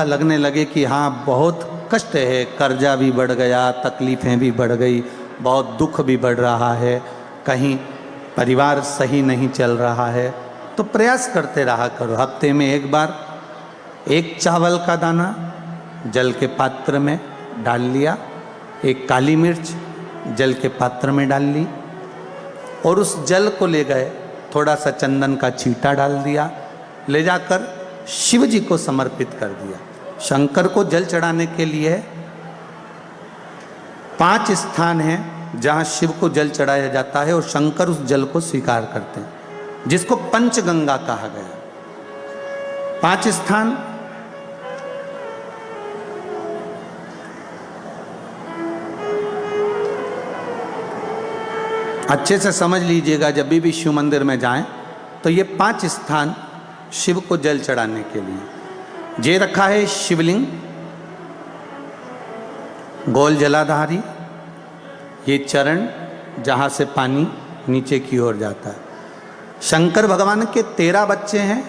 लगने लगे कि हाँ बहुत कष्ट है, कर्जा भी बढ़ गया, तकलीफ़ें भी बढ़ गई, बहुत दुख भी बढ़ रहा है, कहीं परिवार सही नहीं चल रहा है, तो प्रयास करते रहा करो। हफ्ते में एक बार एक चावल का दाना जल के पात्र में डाल लिया, एक काली मिर्च जल के पात्र में डाल ली और उस जल को ले गए, थोड़ा सा चंदन का छींटा डाल दिया, ले जाकर शिव जी को समर्पित कर दिया। शंकर को जल चढ़ाने के लिए 5 स्थान हैं जहाँ शिव को जल चढ़ाया जाता है और शंकर उस जल को स्वीकार करते हैं, जिसको पंचगंगा कहा गया। 5 स्थान अच्छे से समझ लीजिएगा, जब भी शिव मंदिर में जाएं तो ये 5 स्थान शिव को जल चढ़ाने के लिए जे रखा है। शिवलिंग, गोल जलाधारी, ये चरण जहाँ से पानी नीचे की ओर जाता है। शंकर भगवान के 13 बच्चे हैं,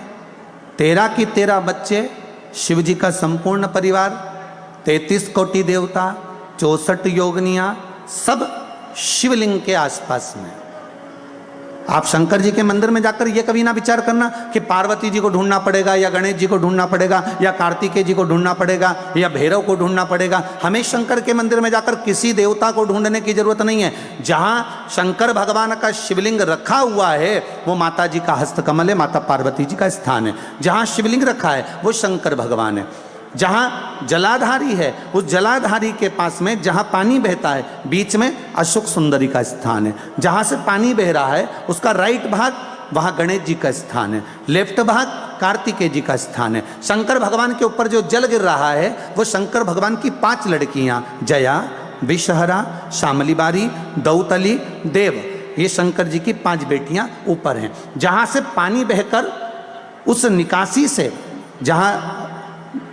13 की 13 बच्चे, शिव जी का संपूर्ण परिवार, 33 कोटि देवता, 64 योगनियाँ, सब शिवलिंग के आसपास में। आप शंकर जी के मंदिर में जाकर ये कभी ना विचार करना कि पार्वती जी को ढूंढना पड़ेगा या गणेश जी को ढूंढना पड़ेगा या कार्तिकेय जी को ढूंढना पड़ेगा या भैरव को ढूंढना पड़ेगा। हमें शंकर के मंदिर में जाकर किसी देवता को ढूंढने की जरूरत नहीं है। जहाँ शंकर भगवान का शिवलिंग रखा हुआ है वो माता जी का हस्तकमल है, माता पार्वती जी का स्थान है। जहाँ शिवलिंग रखा है वो शंकर भगवान है। जहाँ जलाधारी है उस जलाधारी के पास में जहाँ पानी बहता है बीच में अशोक सुंदरी का स्थान है। जहाँ से पानी बह रहा है उसका राइट भाग वहाँ गणेश जी का स्थान है, लेफ्ट भाग कार्तिकेय जी का स्थान है। शंकर भगवान के ऊपर जो जल गिर रहा है वो शंकर भगवान की 5 लड़कियाँ जया, विषहरा, शामली बारी, दौतली, देव, ये शंकर जी की 5 बेटियाँ ऊपर हैं। जहाँ से पानी बहकर उस निकासी से, जहाँ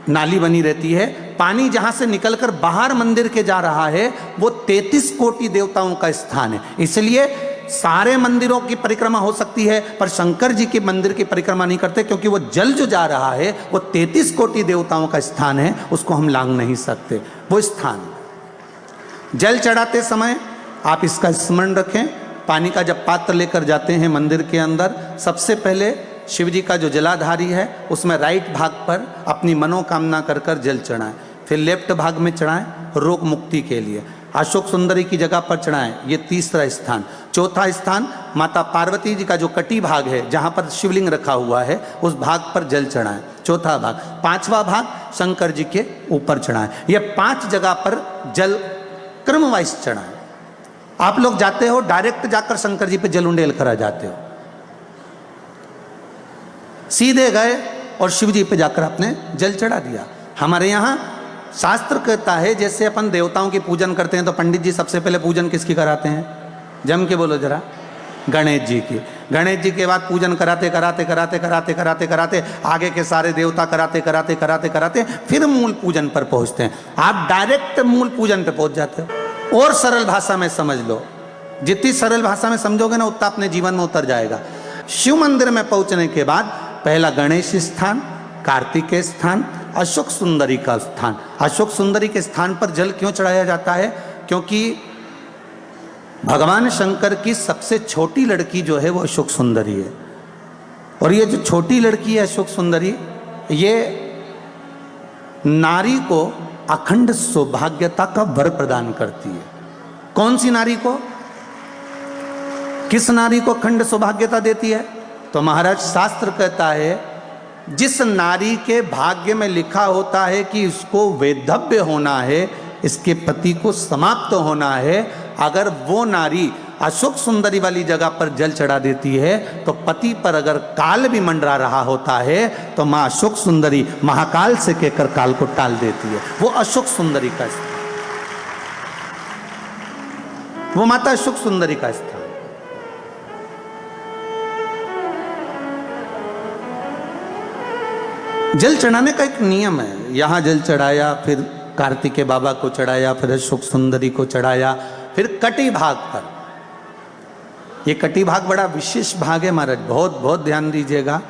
नाली बनी रहती है, पानी जहाँ से निकलकर बाहर मंदिर के जा रहा है वो 33 कोटि देवताओं का स्थान है। इसलिए सारे मंदिरों की परिक्रमा हो सकती है पर शंकर जी के मंदिर की परिक्रमा नहीं करते, क्योंकि वो जल जो जा रहा है वो 33 कोटि देवताओं का स्थान है, उसको हम लांघ नहीं सकते। वो स्थान जल चढ़ाते समय आप इसका स्मरण रखें। पानी का जब पात्र लेकर जाते हैं मंदिर के अंदर, सबसे पहले शिव जी का जो जलाधारी है उसमें राइट भाग पर अपनी मनोकामना कर कर जल चढ़ाएं, फिर लेफ्ट भाग में चढ़ाएं रोग मुक्ति के लिए। अशोक सुंदरी की जगह पर चढ़ाएं, ये 3रा स्थान। 4था स्थान माता पार्वती जी का जो कटी भाग है जहाँ पर शिवलिंग रखा हुआ है उस भाग पर जल चढ़ाएं, 4था भाग। 5वां भाग शंकर जी के ऊपर चढ़ाएं। ये 5 जगह पर जल क्रम वाइज चढ़ाएं। आप लोग जाते हो डायरेक्ट जाकर शंकर जी पे जल उंडेल करा जाते हो, सीधे गए और शिव जी पे जाकर आपने जल चढ़ा दिया। हमारे यहाँ शास्त्र कहता है जैसे अपन देवताओं की पूजन करते हैं तो पंडित जी सबसे पहले पूजन किसकी कराते हैं? जम के बोलो जरा, गणेश जी की। गणेश जी के बाद पूजन कराते कराते कराते कराते कराते कराते आगे के सारे देवता कराते कराते कराते कराते फिर मूल पूजन पर पहुँचते हैं। आप डायरेक्ट मूल पूजन पे पहुँच जाते हो। और सरल भाषा में समझ लो, जितनी सरल भाषा में समझोगे ना उतना अपने जीवन में उतर जाएगा। शिव मंदिर में पहुँचने के बाद पहला गणेश स्थान, कार्तिकेय स्थान, अशोक सुंदरी का स्थान। अशोक सुंदरी के स्थान पर जल क्यों चढ़ाया जाता है? क्योंकि भगवान शंकर की सबसे छोटी लड़की जो है वो अशोक सुंदरी है। और ये जो छोटी लड़की है अशोक सुंदरी, ये नारी को अखंड सौभाग्यता का वर प्रदान करती है। कौन सी नारी को? किस नारी को अखंड सौभाग्यता देती है? तो महाराज शास्त्र कहता है जिस नारी के भाग्य में लिखा होता है कि इसको वैधव्य होना है, इसके पति को समाप्त होना है, अगर वो नारी अशोक सुंदरी वाली जगह पर जल चढ़ा देती है तो पति पर अगर काल भी मंडरा रहा होता है तो माँ अशोक सुंदरी महाकाल से कहकर काल को टाल देती है। वो अशोक सुंदरी का स्थान, वो माता अशोक सुंदरी का स्थान। जल चढ़ाने का एक नियम है। यहाँ जल चढ़ाया, फिर कार्तिकेय बाबा को चढ़ाया, फिर अशोक सुंदरी को चढ़ाया, फिर कटी भाग पर। ये कटी भाग बड़ा विशेष भाग है महाराज, बहुत बहुत ध्यान दीजिएगा।